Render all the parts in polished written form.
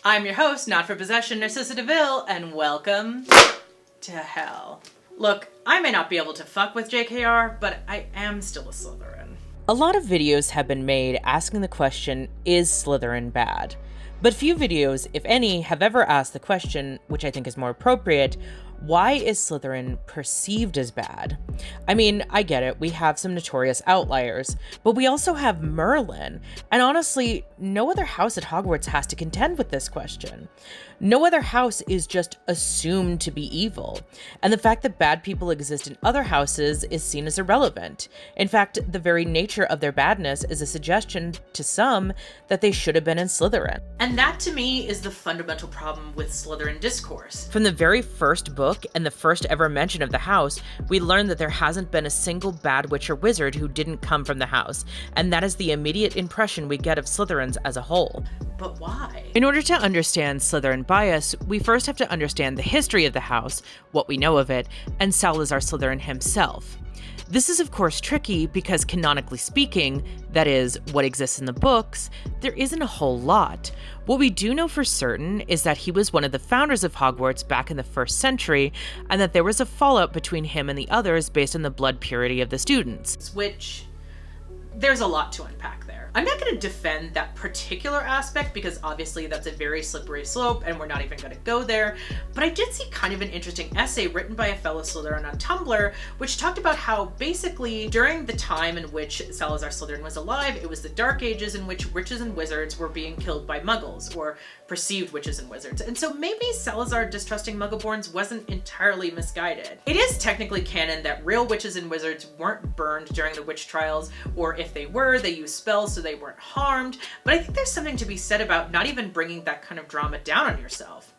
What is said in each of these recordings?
I'm your host, not for possession, Narcissa Deville, and welcome to hell. Look, I may not be able to fuck with JKR, but I am still a Slytherin. A lot of videos have been made asking the question, is Slytherin bad? But few videos, if any, have ever asked the question, which I think is more appropriate, why is Slytherin perceived as bad? I mean, I get it, we have some notorious outliers, but we also have Merlin, and honestly, no other house at Hogwarts has to contend with this question. No other house is just assumed to be evil, and the fact that bad people exist in other houses is seen as irrelevant. In fact, the very nature of their badness is a suggestion to some that they should have been in Slytherin. And that, to me, is the fundamental problem with Slytherin discourse. From the very first book and the first ever mention of the house, we learn that there hasn't been a single bad witch or wizard who didn't come from the house, and that is the immediate impression we get of Slytherins as a whole. But why? In order to understand Slytherin bias, we first have to understand the history of the house, what we know of it, and Salazar Slytherin himself. This is of course tricky because canonically speaking, that is, what exists in the books, there isn't a whole lot. What we do know for certain is that he was one of the founders of Hogwarts back in the 1st century, and that there was a fallout between him and the others based on the blood purity of the students. Which, there's a lot to unpack there. I'm not going to defend that particular aspect because obviously that's a very slippery slope and we're not even going to go there, but I did see kind of an interesting essay written by a fellow Slytherin on Tumblr which talked about how basically during the time in which Salazar Slytherin was alive, it was the Dark Ages in which witches and wizards were being killed by muggles, or perceived witches and wizards, and so maybe Salazar distrusting muggleborns wasn't entirely misguided. It is technically canon that real witches and wizards weren't burned during the witch trials, or if they were, they used spells so they weren't harmed, but I think there's something to be said about not even bringing that kind of drama down on yourself.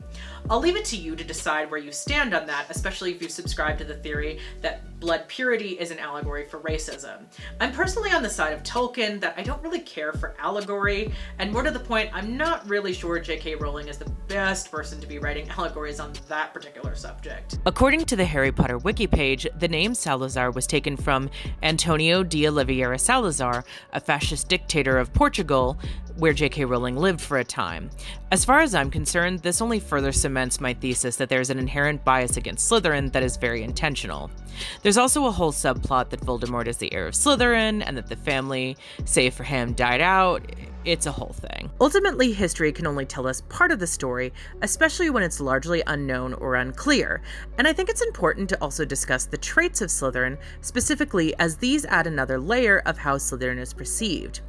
I'll leave it to you to decide where you stand on that, especially if you subscribe to the theory that blood purity is an allegory for racism. I'm personally on the side of Tolkien that I don't really care for allegory, and more to the point, I'm not really sure J.K. Rowling is the best person to be writing allegories on that particular subject. According to the Harry Potter wiki page, the name Salazar was taken from Antonio de Oliveira Salazar, a fascist dictator of Portugal, where J.K. Rowling lived for a time. As far as I'm concerned, this only further cements my thesis that there's an inherent bias against Slytherin that is very intentional. There's also a whole subplot that Voldemort is the heir of Slytherin, and that the family, save for him, died out. It's a whole thing. Ultimately, history can only tell us part of the story, especially when it's largely unknown or unclear, and I think it's important to also discuss the traits of Slytherin, specifically as these add another layer of how Slytherin is perceived.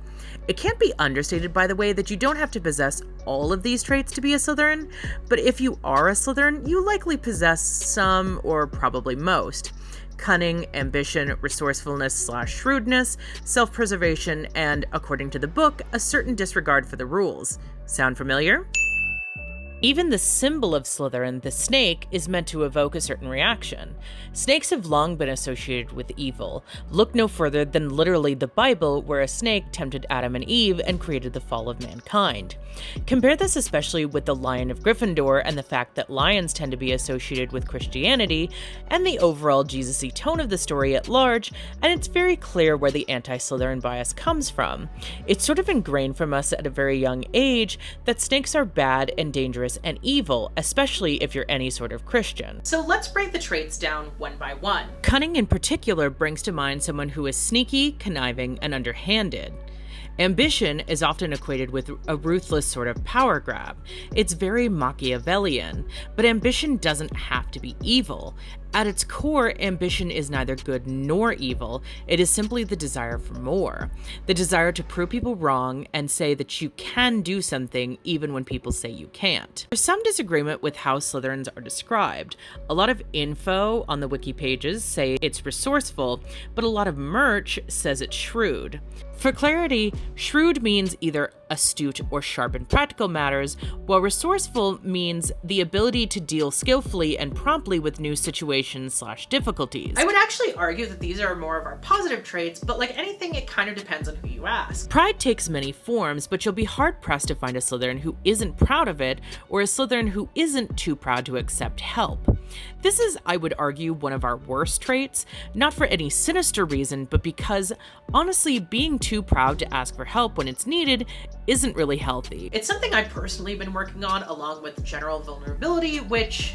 It can't be understated, by the way, that you don't have to possess all of these traits to be a Slytherin, but if you are a Slytherin, you likely possess some, or probably most. Cunning, ambition, resourcefulness / shrewdness, self-preservation, and, according to the book, a certain disregard for the rules. Sound familiar? Even the symbol of Slytherin, the snake, is meant to evoke a certain reaction. Snakes have long been associated with evil. Look no further than literally the Bible, where a snake tempted Adam and Eve and created the fall of mankind. Compare this especially with the Lion of Gryffindor and the fact that lions tend to be associated with Christianity, and the overall Jesus-y tone of the story at large, and it's very clear where the anti-Slytherin bias comes from. It's sort of ingrained from us at a very young age that snakes are bad and dangerous and evil, especially if you're any sort of Christian. So let's break the traits down one by one. Cunning in particular brings to mind someone who is sneaky, conniving, and underhanded. Ambition is often equated with a ruthless sort of power grab. It's very Machiavellian, but ambition doesn't have to be evil. At its core, ambition is neither good nor evil. It is simply the desire for more. The desire to prove people wrong and say that you can do something even when people say you can't. There's some disagreement with how Slytherins are described. A lot of info on the wiki pages say it's resourceful, but a lot of merch says it's shrewd. For clarity, shrewd means either astute or sharp in practical matters, while resourceful means the ability to deal skillfully and promptly with new situations/difficulties. I would actually argue that these are more of our positive traits, but like anything, it kind of depends on who you ask. Pride takes many forms, but you'll be hard-pressed to find a Slytherin who isn't proud of it, or a Slytherin who isn't too proud to accept help. This is, I would argue, one of our worst traits, not for any sinister reason, but because, honestly, being too proud to ask for help when it's needed isn't really healthy. It's something I've personally been working on, along with general vulnerability, which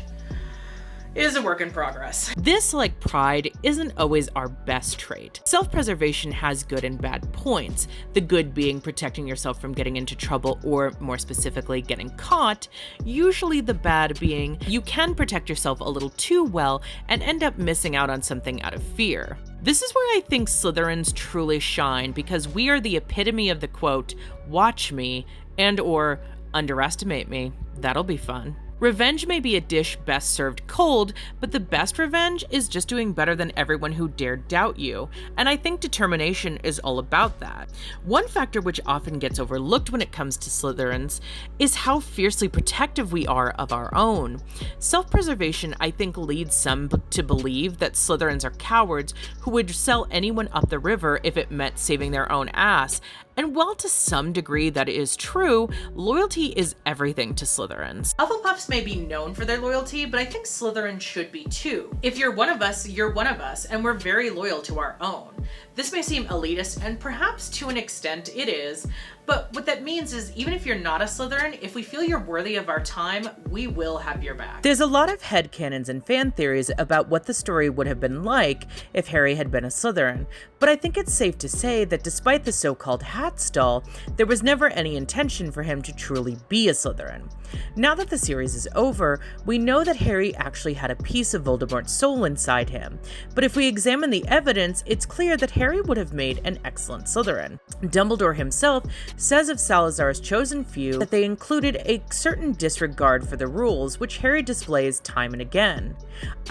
is a work in progress. This, like pride, isn't always our best trait. Self-preservation has good and bad points, the good being protecting yourself from getting into trouble or, more specifically, getting caught, usually the bad being you can protect yourself a little too well and end up missing out on something out of fear. This is where I think Slytherins truly shine, because we are the epitome of the quote, "watch me," and or "underestimate me, that'll be fun." Revenge may be a dish best served cold, but the best revenge is just doing better than everyone who dared doubt you, and I think determination is all about that. One factor which often gets overlooked when it comes to Slytherins is how fiercely protective we are of our own. Self-preservation, I think, leads some to believe that Slytherins are cowards who would sell anyone up the river if it meant saving their own ass. And while to some degree that is true, loyalty is everything to Slytherins. Hufflepuffs may be known for their loyalty, but I think Slytherin should be too. If you're one of us, you're one of us, and we're very loyal to our own. This may seem elitist, and perhaps to an extent it is, but what that means is even if you're not a Slytherin, if we feel you're worthy of our time, we will have your back. There's a lot of headcanons and fan theories about what the story would have been like if Harry had been a Slytherin, but I think it's safe to say that despite the so-called hat stall, there was never any intention for him to truly be a Slytherin. Now that the series is over, we know that Harry actually had a piece of Voldemort's soul inside him, but if we examine the evidence, it's clear that Harry would have made an excellent Slytherin. Dumbledore himself says of Salazar's chosen few that they included a certain disregard for the rules, which Harry displays time and again.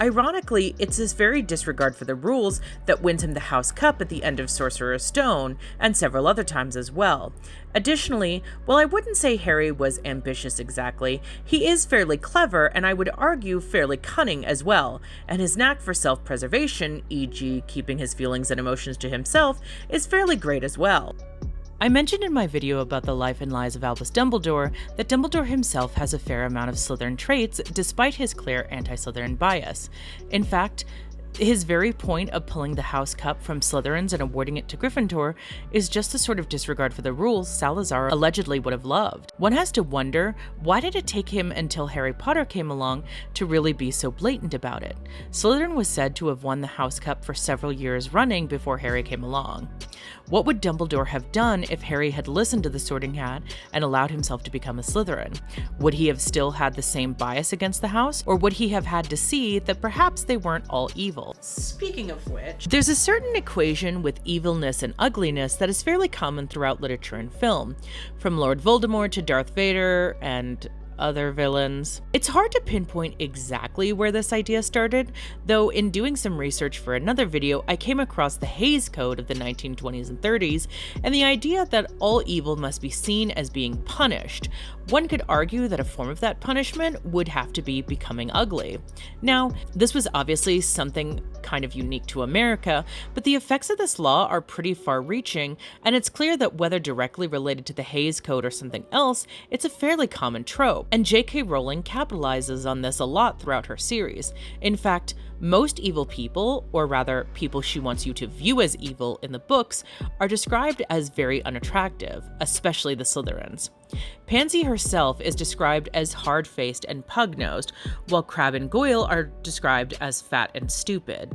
Ironically, it's this very disregard for the rules that wins him the House Cup at the end of Sorcerer's Stone, and several other times as well. Additionally, while I wouldn't say Harry was ambitious exactly, he is fairly clever and I would argue fairly cunning as well, and his knack for self-preservation, e.g. keeping his feelings and emotions to himself, is fairly great as well. I mentioned in my video about the life and lies of Albus Dumbledore that Dumbledore himself has a fair amount of Slytherin traits despite his clear anti-Slytherin bias. In fact, his very point of pulling the House Cup from Slytherins and awarding it to Gryffindor is just the sort of disregard for the rules Salazar allegedly would have loved. One has to wonder, why did it take him until Harry Potter came along to really be so blatant about it? Slytherin was said to have won the House Cup for several years running before Harry came along. What would Dumbledore have done if Harry had listened to the Sorting Hat and allowed himself to become a Slytherin? Would he have still had the same bias against the house, or would he have had to see that perhaps they weren't all evil? Speaking of which, there's a certain equation with evilness and ugliness that is fairly common throughout literature and film, from Lord Voldemort to Darth Vader and other villains. It's hard to pinpoint exactly where this idea started, though in doing some research for another video, I came across the Hays Code of the 1920s and 30s, and the idea that all evil must be seen as being punished. One could argue that a form of that punishment would have to be becoming ugly. Now, this was obviously something kind of unique to America, but the effects of this law are pretty far-reaching, and it's clear that whether directly related to the Hays Code or something else, it's a fairly common trope, and J.K. Rowling capitalizes on this a lot throughout her series. In fact, most evil people, or rather people she wants you to view as evil in the books, are described as very unattractive, especially the Slytherins. Pansy herself is described as hard-faced and pug-nosed, while Crabbe and Goyle are described as fat and stupid.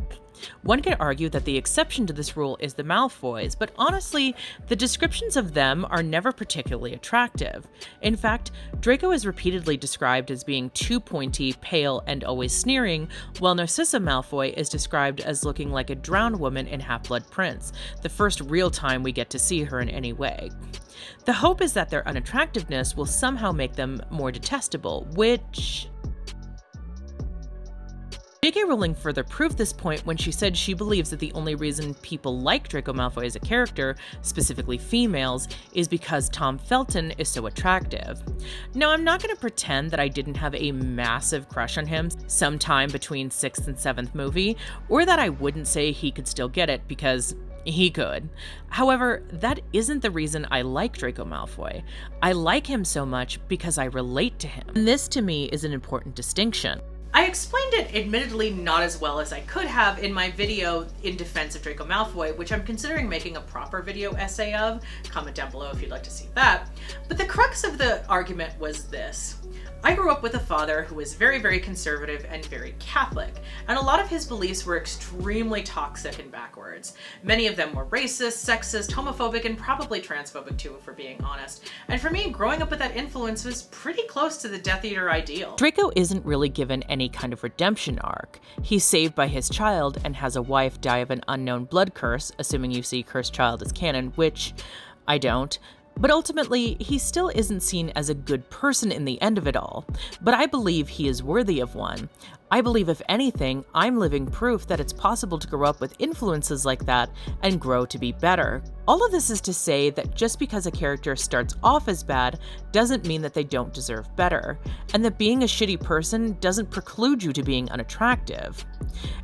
One could argue that the exception to this rule is the Malfoys, but honestly, the descriptions of them are never particularly attractive. In fact, Draco is repeatedly described as being too pointy, pale, and always sneering, while Narcissa Malfoy is described as looking like a drowned woman in Half-Blood Prince, the first real time we get to see her in any way. The hope is that their unattractiveness will somehow make them more detestable, which J.K. Rowling further proved this point when she said she believes that the only reason people like Draco Malfoy as a character, specifically females, is because Tom Felton is so attractive. Now, I'm not going to pretend that I didn't have a massive crush on him sometime between 6th and 7th movie, or that I wouldn't say he could still get it, because he could. However, that isn't the reason I like Draco Malfoy. I like him so much because I relate to him. And this, to me, is an important distinction. I explained it admittedly not as well as I could have in my video in defense of Draco Malfoy, which I'm considering making a proper video essay of. Comment down below if you'd like to see that. But the crux of the argument was this. I grew up with a father who was very, very conservative and very Catholic, and a lot of his beliefs were extremely toxic and backwards. Many of them were racist, sexist, homophobic, and probably transphobic too, if we're being honest. And for me, growing up with that influence was pretty close to the Death Eater ideal. Draco isn't really given any kind of redemption arc. He's saved by his child and has a wife die of an unknown blood curse, assuming you see Cursed Child as canon, which I don't. But ultimately, he still isn't seen as a good person in the end of it all. But I believe he is worthy of one. I believe, if anything, I'm living proof that it's possible to grow up with influences like that and grow to be better. All of this is to say that just because a character starts off as bad doesn't mean that they don't deserve better, and that being a shitty person doesn't preclude you to being unattractive.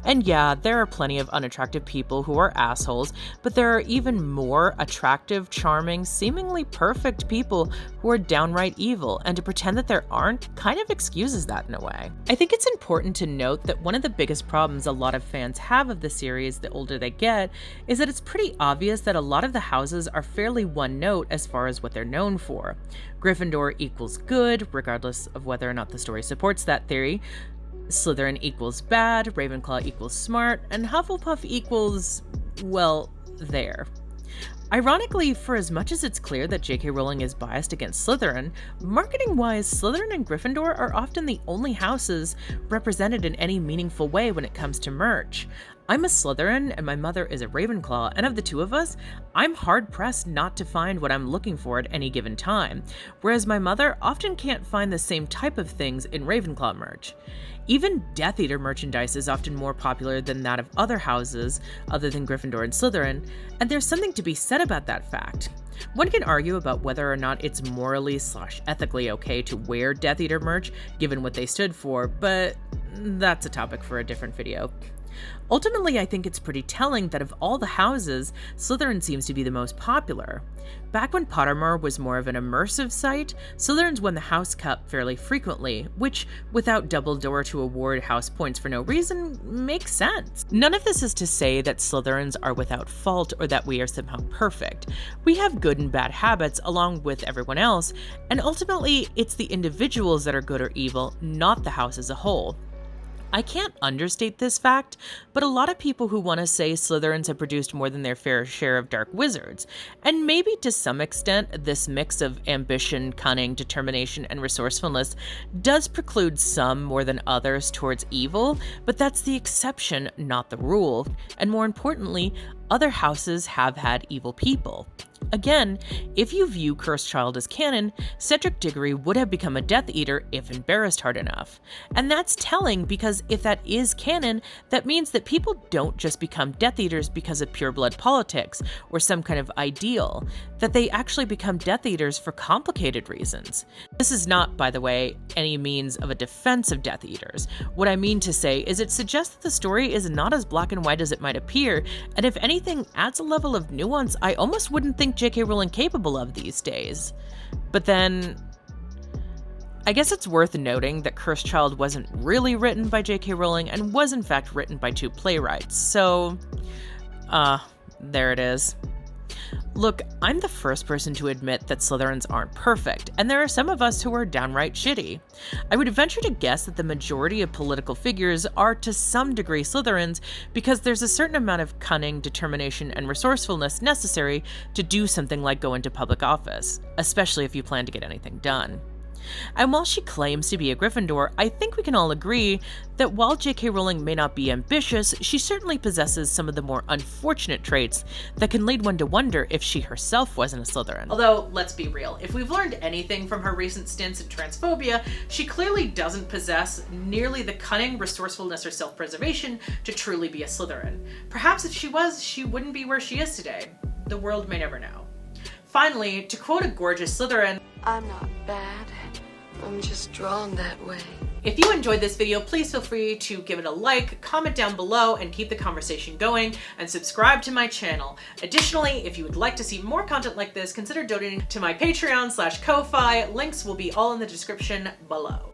And yeah, there are plenty of unattractive people who are assholes, but there are even more attractive, charming, seemingly perfect people who are downright evil, and to pretend that there aren't kind of excuses that in a way. I think it's important to note that one of the biggest problems a lot of fans have of the series the older they get is that it's pretty obvious that a lot of the houses are fairly one note as far as what they're known for. Gryffindor equals good, regardless of whether or not the story supports that theory. Slytherin equals bad, Ravenclaw equals smart, and Hufflepuff equals, well, there. Ironically, for as much as it's clear that J.K. Rowling is biased against Slytherin, marketing-wise, Slytherin and Gryffindor are often the only houses represented in any meaningful way when it comes to merch. I'm a Slytherin and my mother is a Ravenclaw, and of the two of us, I'm hard-pressed not to find what I'm looking for at any given time, whereas my mother often can't find the same type of things in Ravenclaw merch. Even Death Eater merchandise is often more popular than that of other houses other than Gryffindor and Slytherin, and there's something to be said about that fact. One can argue about whether or not it's morally/ethically okay to wear Death Eater merch given what they stood for, but that's a topic for a different video. Ultimately, I think it's pretty telling that of all the houses, Slytherin seems to be the most popular. Back when Pottermore was more of an immersive site, Slytherins won the House Cup fairly frequently, which, without Dumbledore to award house points for no reason, makes sense. None of this is to say that Slytherins are without fault or that we are somehow perfect. We have good and bad habits along with everyone else, and ultimately, it's the individuals that are good or evil, not the house as a whole. I can't understate this fact, but a lot of people who want to say Slytherins have produced more than their fair share of dark wizards, and maybe to some extent this mix of ambition, cunning, determination, and resourcefulness does preclude some more than others towards evil, but that's the exception, not the rule, and more importantly, other houses have had evil people. Again, if you view Cursed Child as canon, Cedric Diggory would have become a Death Eater if embarrassed hard enough. And that's telling because if that is canon, that means that people don't just become Death Eaters because of pureblood politics or some kind of ideal, that they actually become Death Eaters for complicated reasons. This is not, by the way, any means of a defense of Death Eaters. What I mean to say is it suggests that the story is not as black and white as it might appear, and if anything adds a level of nuance I almost wouldn't think J.K. Rowling capable of these days. But then, I guess it's worth noting that Cursed Child wasn't really written by J.K. Rowling and was in fact written by two playwrights, so, there it is. Look, I'm the first person to admit that Slytherins aren't perfect, and there are some of us who are downright shitty. I would venture to guess that the majority of political figures are to some degree Slytherins because there's a certain amount of cunning, determination, and resourcefulness necessary to do something like go into public office, especially if you plan to get anything done. And while she claims to be a Gryffindor, I think we can all agree that while J.K. Rowling may not be ambitious, she certainly possesses some of the more unfortunate traits that can lead one to wonder if she herself wasn't a Slytherin. Although, let's be real, if we've learned anything from her recent stints in transphobia, she clearly doesn't possess nearly the cunning, resourcefulness, or self-preservation to truly be a Slytherin. Perhaps if she was, she wouldn't be where she is today. The world may never know. Finally, to quote a gorgeous Slytherin, "I'm not bad. I'm just drawn that way." If you enjoyed this video, please feel free to give it a like, comment down below, and keep the conversation going, and subscribe to my channel. Additionally, if you would like to see more content like this, consider donating to my Patreon/Ko-Fi. Links will be all in the description below.